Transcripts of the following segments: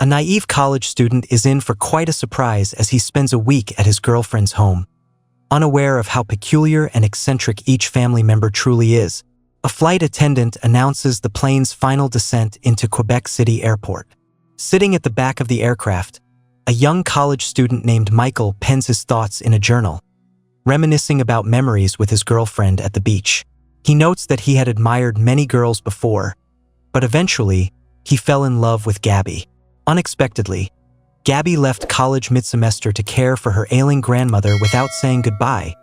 A naive college student is in for quite a surprise as he spends a week at his girlfriend's home. Unaware of how peculiar and eccentric each family member truly is, a flight attendant announces the plane's final descent into Quebec City Airport. Sitting at the back of the aircraft, a young college student named Michael pens his thoughts in a journal, reminiscing about memories with his girlfriend at the beach. He notes that he had admired many girls before, but eventually, he fell in love with Gabby. Unexpectedly, Gabby left college mid-semester to care for her ailing grandmother without saying goodbye,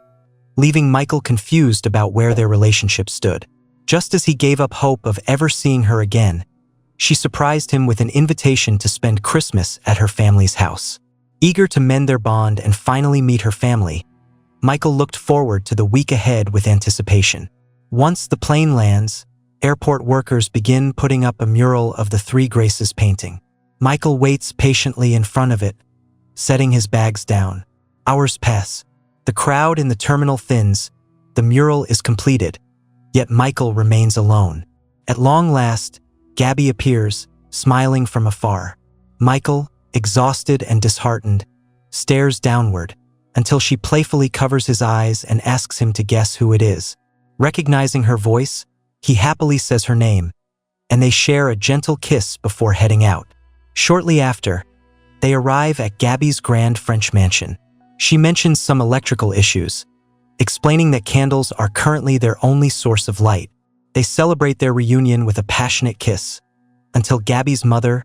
leaving Michael confused about where their relationship stood. Just as he gave up hope of ever seeing her again, she surprised him with an invitation to spend Christmas at her family's house. Eager to mend their bond and finally meet her family, Michael looked forward to the week ahead with anticipation. Once the plane lands, airport workers begin putting up a mural of the Three Graces painting. Michael waits patiently in front of it, setting his bags down. Hours pass. The crowd in the terminal thins. The mural is completed, yet Michael remains alone. At long last, Gabby appears, smiling from afar. Michael, exhausted and disheartened, stares downward until she playfully covers his eyes and asks him to guess who it is. Recognizing her voice, he happily says her name, and they share a gentle kiss before heading out. Shortly after, they arrive at Gabby's grand French mansion. She mentions some electrical issues, explaining that candles are currently their only source of light. They celebrate their reunion with a passionate kiss, until Gabby's mother,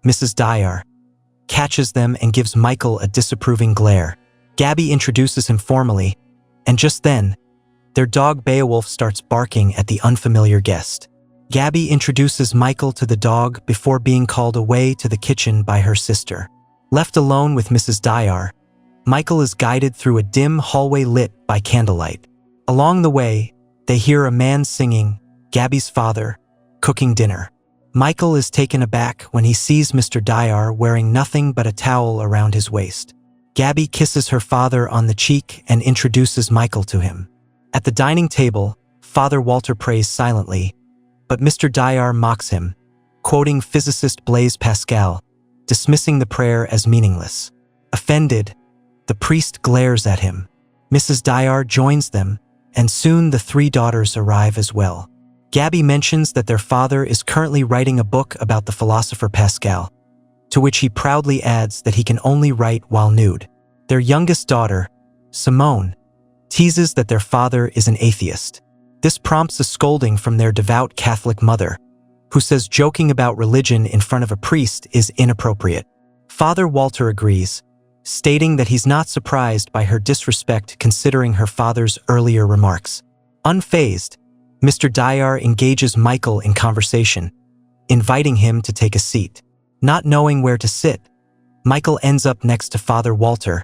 Mrs. Dyer, catches them and gives Michael a disapproving glare. Gabby introduces him formally, and just then, their dog Beowulf starts barking at the unfamiliar guest. Gabby introduces Michael to the dog before being called away to the kitchen by her sister. Left alone with Mrs. Dyer, Michael is guided through a dim hallway lit by candlelight. Along the way, they hear a man singing, Gabby's father, cooking dinner. Michael is taken aback when he sees Mr. Dyer wearing nothing but a towel around his waist. Gabby kisses her father on the cheek and introduces Michael to him. At the dining table, Father Walter prays silently, but Mr. Dyer mocks him, quoting physicist Blaise Pascal, dismissing the prayer as meaningless. Offended, the priest glares at him. Mrs. Dyer joins them, and soon the three daughters arrive as well. Gabby mentions that their father is currently writing a book about the philosopher Pascal, to which he proudly adds that he can only write while nude. Their youngest daughter, Simone, teases that their father is an atheist. This prompts a scolding from their devout Catholic mother, who says joking about religion in front of a priest is inappropriate. Father Walter agrees, stating that he's not surprised by her disrespect considering her father's earlier remarks. Unfazed, Mr. Dyer engages Michael in conversation, inviting him to take a seat. Not knowing where to sit, Michael ends up next to Father Walter,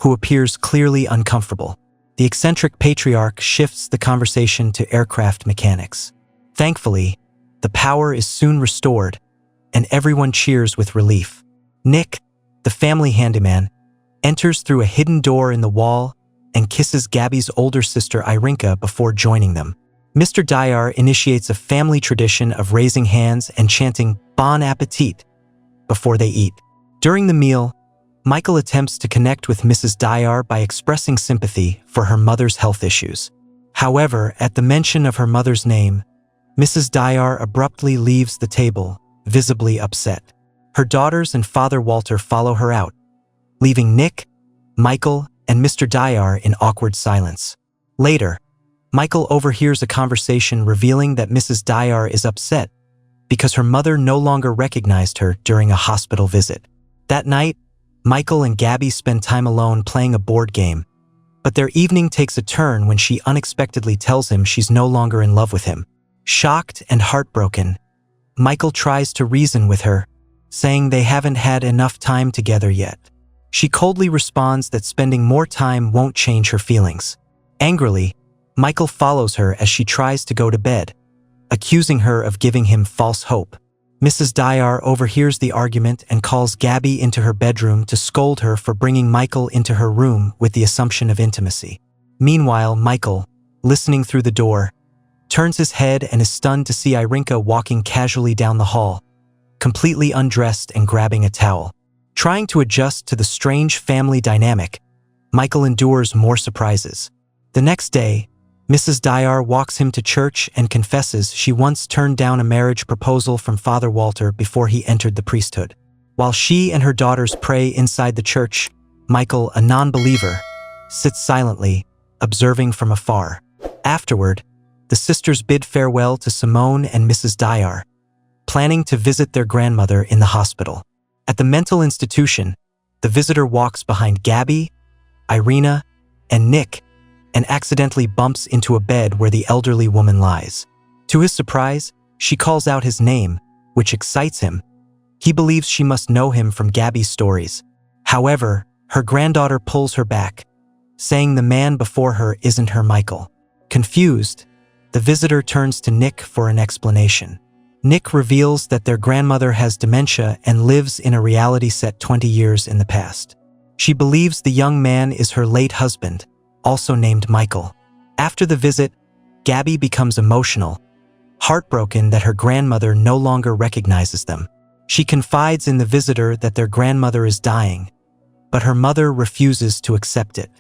who appears clearly uncomfortable. The eccentric patriarch shifts the conversation to aircraft mechanics. Thankfully, the power is soon restored, and everyone cheers with relief. Nick, the family handyman, enters through a hidden door in the wall and kisses Gabby's older sister Irinka before joining them. Mr. Dyer initiates a family tradition of raising hands and chanting Bon Appetit before they eat. During the meal, Michael attempts to connect with Mrs. Dyer by expressing sympathy for her mother's health issues. However, at the mention of her mother's name, Mrs. Dyer abruptly leaves the table, visibly upset. Her daughters and Father Walter follow her out, leaving Nick, Michael, and Mr. Dyer in awkward silence. Later, Michael overhears a conversation revealing that Mrs. Dyer is upset because her mother no longer recognized her during a hospital visit. That night, Michael and Gabby spend time alone playing a board game, but their evening takes a turn when she unexpectedly tells him she's no longer in love with him. Shocked and heartbroken, Michael tries to reason with her, saying they haven't had enough time together yet. She coldly responds that spending more time won't change her feelings. Angrily, Michael follows her as she tries to go to bed, accusing her of giving him false hope. Mrs. Dyer overhears the argument and calls Gabby into her bedroom to scold her for bringing Michael into her room with the assumption of intimacy. Meanwhile, Michael, listening through the door, turns his head and is stunned to see Irinka walking casually down the hall, completely undressed and grabbing a towel. Trying to adjust to the strange family dynamic, Michael endures more surprises. The next day, Mrs. Dyer walks him to church and confesses she once turned down a marriage proposal from Father Walter before he entered the priesthood. While she and her daughters pray inside the church, Michael, a non-believer, sits silently, observing from afar. Afterward, the sisters bid farewell to Simone and Mrs. Dyer, planning to visit their grandmother in the hospital. At the mental institution, the visitor walks behind Gabby, Irina, and Nick, and accidentally bumps into a bed where the elderly woman lies. To his surprise, she calls out his name, which excites him. He believes she must know him from Gabby's stories. However, her granddaughter pulls her back, saying the man before her isn't her Michael. Confused, the visitor turns to Nick for an explanation. Nick reveals that their grandmother has dementia and lives in a reality set 20 years in the past. She believes the young man is her late husband, also named Michael. After the visit, Gabby becomes emotional, heartbroken that her grandmother no longer recognizes them. She confides in the visitor that their grandmother is dying, but her mother refuses to accept it.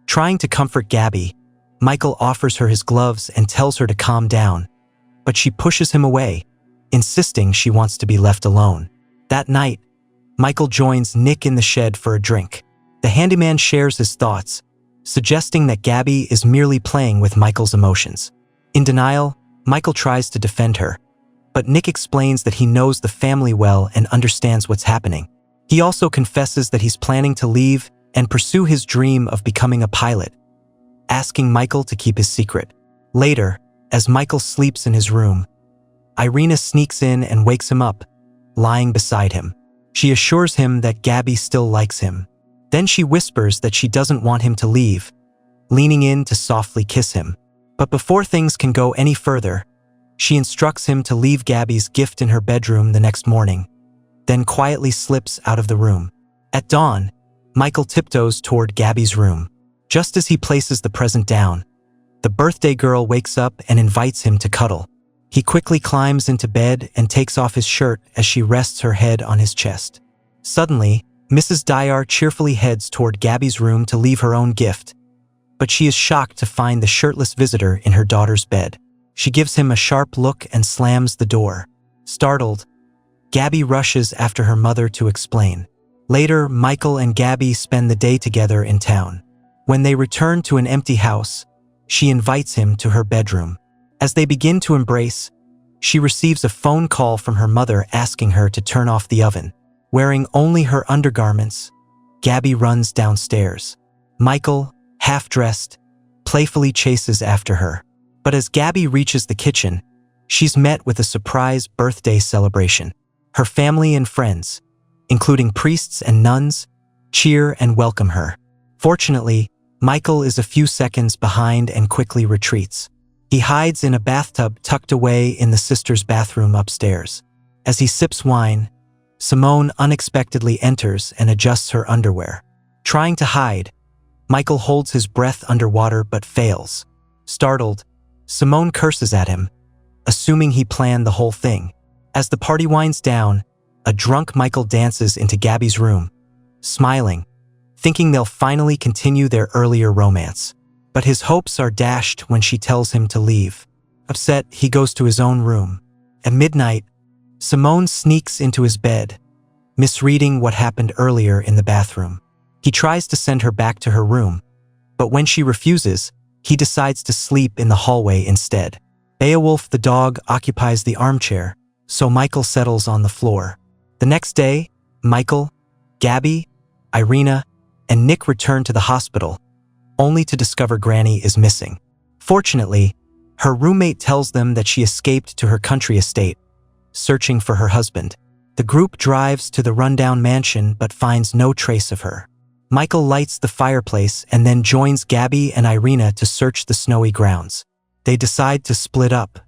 Trying to comfort Gabby, Michael offers her his gloves and tells her to calm down, but she pushes him away, insisting she wants to be left alone. That night, Michael joins Nick in the shed for a drink. The handyman shares his thoughts, suggesting that Gabby is merely playing with Michael's emotions. In denial, Michael tries to defend her, but Nick explains that he knows the family well and understands what's happening. He also confesses that he's planning to leave and pursue his dream of becoming a pilot, asking Michael to keep his secret. Later, as Michael sleeps in his room, Irina sneaks in and wakes him up, lying beside him. She assures him that Gabby still likes him. Then she whispers that she doesn't want him to leave, leaning in to softly kiss him. But before things can go any further, she instructs him to leave Gabby's gift in her bedroom the next morning, then quietly slips out of the room. At dawn, Michael tiptoes toward Gabby's room. Just as he places the present down, the birthday girl wakes up and invites him to cuddle. He quickly climbs into bed and takes off his shirt as she rests her head on his chest. Suddenly, Mrs. Dyer cheerfully heads toward Gabby's room to leave her own gift, but she is shocked to find the shirtless visitor in her daughter's bed. She gives him a sharp look and slams the door. Startled, Gabby rushes after her mother to explain. Later, Michael and Gabby spend the day together in town. When they return to an empty house, she invites him to her bedroom. As they begin to embrace, she receives a phone call from her mother asking her to turn off the oven. Wearing only her undergarments, Gabby runs downstairs. Michael, half-dressed, playfully chases after her. But as Gabby reaches the kitchen, she's met with a surprise birthday celebration. Her family and friends, including priests and nuns, cheer and welcome her. Fortunately, Michael is a few seconds behind and quickly retreats. He hides in a bathtub tucked away in the sisters' bathroom upstairs. As he sips wine, Simone unexpectedly enters and adjusts her underwear. Trying to hide, Michael holds his breath underwater but fails. Startled, Simone curses at him, assuming he planned the whole thing. As the party winds down, a drunk Michael dances into Gabby's room, smiling, thinking they'll finally continue their earlier romance. But his hopes are dashed when she tells him to leave. Upset, he goes to his own room. At midnight, Simone sneaks into his bed, misreading what happened earlier in the bathroom. He tries to send her back to her room, but when she refuses, he decides to sleep in the hallway instead. Beowulf the dog occupies the armchair, so Michael settles on the floor. The next day, Michael, Gabby, Irina, and Nick return to the hospital, only to discover Granny is missing. Fortunately, her roommate tells them that she escaped to her country estate, searching for her husband. The group drives to the rundown mansion but finds no trace of her. Michael lights the fireplace and then joins Gabby and Irina to search the snowy grounds. They decide to split up.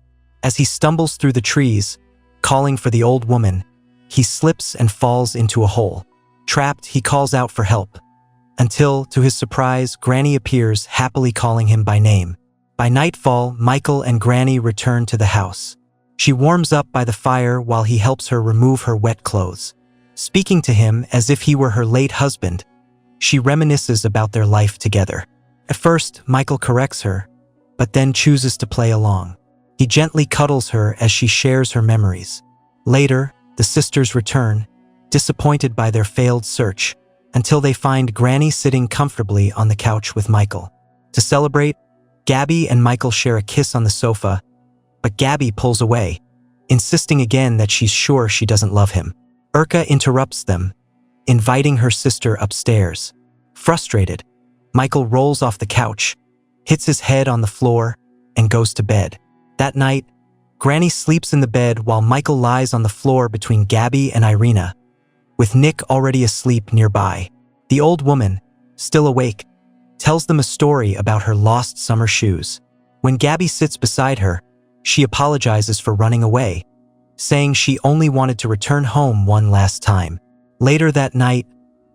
As he stumbles through the trees, calling for the old woman, he slips and falls into a hole. Trapped, he calls out for help, until, to his surprise, Granny appears, happily calling him by name. By nightfall, Michael and Granny return to the house. She warms up by the fire while he helps her remove her wet clothes. Speaking to him as if he were her late husband, she reminisces about their life together. At first, Michael corrects her, but then chooses to play along. He gently cuddles her as she shares her memories. Later, the sisters return, disappointed by their failed search, until they find Granny sitting comfortably on the couch with Michael. To celebrate, Gabby and Michael share a kiss on the sofa, but Gabby pulls away, insisting again that she's sure she doesn't love him. Urka interrupts them, inviting her sister upstairs. Frustrated, Michael rolls off the couch, hits his head on the floor, and goes to bed. That night, Granny sleeps in the bed while Michael lies on the floor between Gabby and Irina, with Nick already asleep nearby. The old woman, still awake, tells them a story about her lost summer shoes. When Gabby sits beside her, she apologizes for running away, saying she only wanted to return home one last time. Later that night,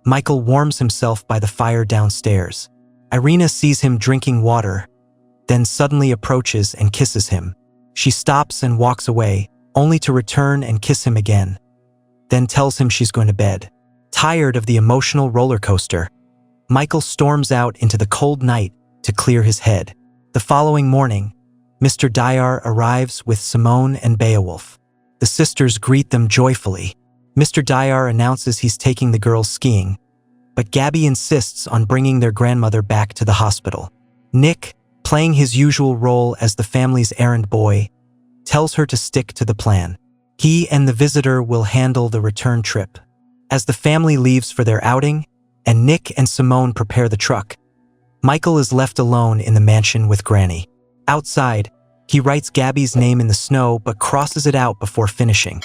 Michael warms himself by the fire downstairs. Irina sees him drinking water, then suddenly approaches and kisses him. She stops and walks away, only to return and kiss him again, then tells him she's going to bed. Tired of the emotional roller coaster, Michael storms out into the cold night to clear his head. The following morning, Mr. Dyer arrives with Simone and Beowulf. The sisters greet them joyfully. Mr. Dyer announces he's taking the girls skiing, but Gabby insists on bringing their grandmother back to the hospital. Nick, playing his usual role as the family's errand boy, tells her to stick to the plan. He and the visitor will handle the return trip. As the family leaves for their outing, and Nick and Simone prepare the truck, Michael is left alone in the mansion with Granny. Outside, he writes Gabby's name in the snow but crosses it out before finishing,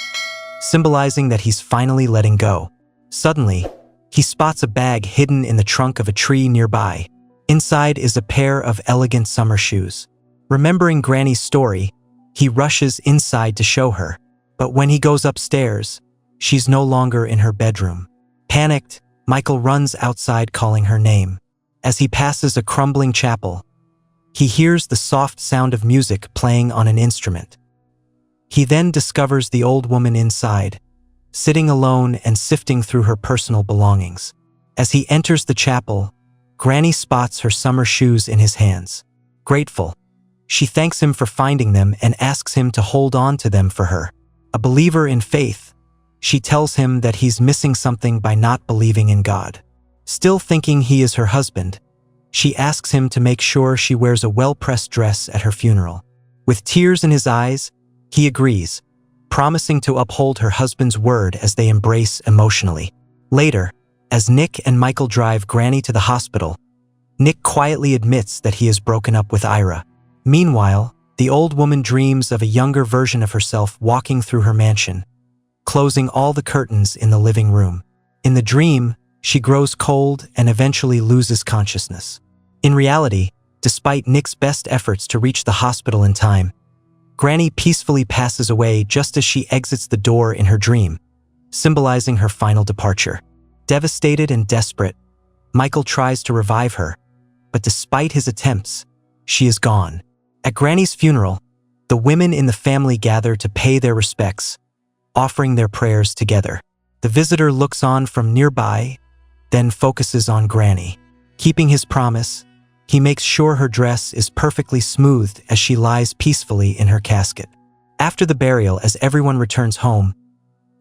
symbolizing that he's finally letting go. Suddenly, he spots a bag hidden in the trunk of a tree nearby. Inside is a pair of elegant summer shoes. Remembering Granny's story, he rushes inside to show her. But when he goes upstairs, she's no longer in her bedroom. Panicked, Michael runs outside calling her name. As he passes a crumbling chapel, he hears the soft sound of music playing on an instrument. He then discovers the old woman inside, sitting alone and sifting through her personal belongings. As he enters the chapel, Granny spots her summer shoes in his hands. Grateful, she thanks him for finding them and asks him to hold on to them for her. A believer in faith, she tells him that he's missing something by not believing in God. Still thinking he is her husband, she asks him to make sure she wears a well-pressed dress at her funeral. With tears in his eyes, he agrees, promising to uphold her husband's word as they embrace emotionally. Later, as Nick and Michael drive Granny to the hospital, Nick quietly admits that he has broken up with Ira. Meanwhile, the old woman dreams of a younger version of herself walking through her mansion, closing all the curtains in the living room. In the dream, she grows cold and eventually loses consciousness. In reality, despite Nick's best efforts to reach the hospital in time, Granny peacefully passes away just as she exits the door in her dream, symbolizing her final departure. Devastated and desperate, Michael tries to revive her, but despite his attempts, she is gone. At Granny's funeral, the women in the family gather to pay their respects, offering their prayers together. The visitor looks on from nearby, then focuses on Granny. Keeping his promise, he makes sure her dress is perfectly smoothed as she lies peacefully in her casket. After the burial, as everyone returns home,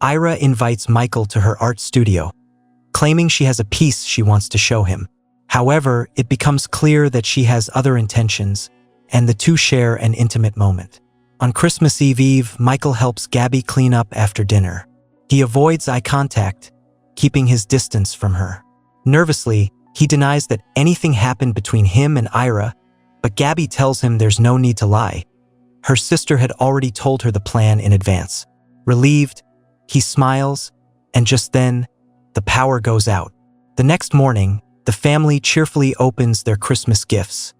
Ira invites Michael to her art studio, claiming she has a piece she wants to show him. However, it becomes clear that she has other intentions, and the two share an intimate moment. On Christmas Eve, Michael helps Gabby clean up after dinner. He avoids eye contact, keeping his distance from her. Nervously, he denies that anything happened between him and Ira, but Gabby tells him there's no need to lie. Her sister had already told her the plan in advance. Relieved, he smiles, and just then, the power goes out. The next morning, the family cheerfully opens their Christmas gifts,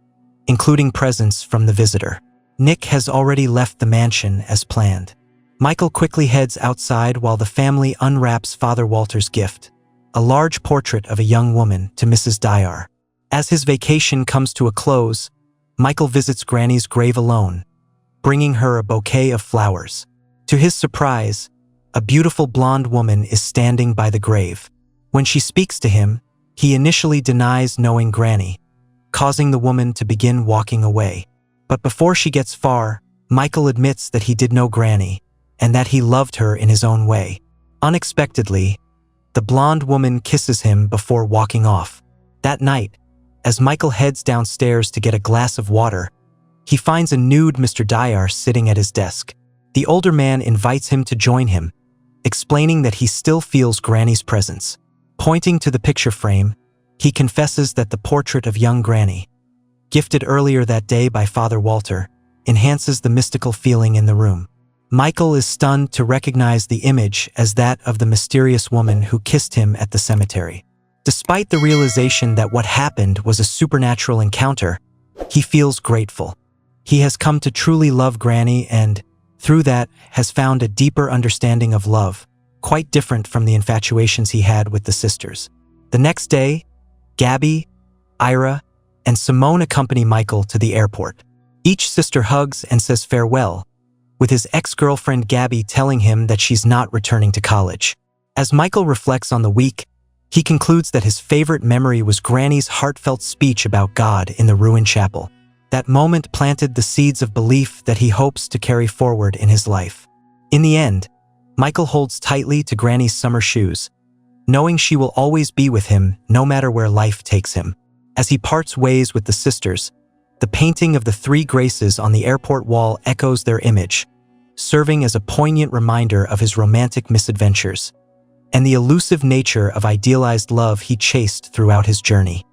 including presents from the visitor. Nick has already left the mansion as planned. Michael quickly heads outside while the family unwraps Father Walter's gift, a large portrait of a young woman, to Mrs. Dyer. As his vacation comes to a close, Michael visits Granny's grave alone, bringing her a bouquet of flowers. To his surprise, a beautiful blonde woman is standing by the grave. When she speaks to him, he initially denies knowing Granny, causing the woman to begin walking away. But before she gets far, Michael admits that he did know Granny and that he loved her in his own way. Unexpectedly, the blonde woman kisses him before walking off. That night, as Michael heads downstairs to get a glass of water, he finds a nude Mr. Dyer sitting at his desk. The older man invites him to join him, explaining that he still feels Granny's presence. Pointing to the picture frame, he confesses that the portrait of young Granny, gifted earlier that day by Father Walter, enhances the mystical feeling in the room. Michael is stunned to recognize the image as that of the mysterious woman who kissed him at the cemetery. Despite the realization that what happened was a supernatural encounter, he feels grateful. He has come to truly love Granny and, through that, has found a deeper understanding of love, quite different from the infatuations he had with the sisters. The next day, Gabby, Ira, and Simone accompany Michael to the airport. Each sister hugs and says farewell, with his ex-girlfriend Gabby telling him that she's not returning to college. As Michael reflects on the week, he concludes that his favorite memory was Granny's heartfelt speech about God in the ruined chapel. That moment planted the seeds of belief that he hopes to carry forward in his life. In the end, Michael holds tightly to Granny's summer shoes, knowing she will always be with him no matter where life takes him. As he parts ways with the sisters, the painting of the three Graces on the airport wall echoes their image, serving as a poignant reminder of his romantic misadventures and the elusive nature of idealized love he chased throughout his journey.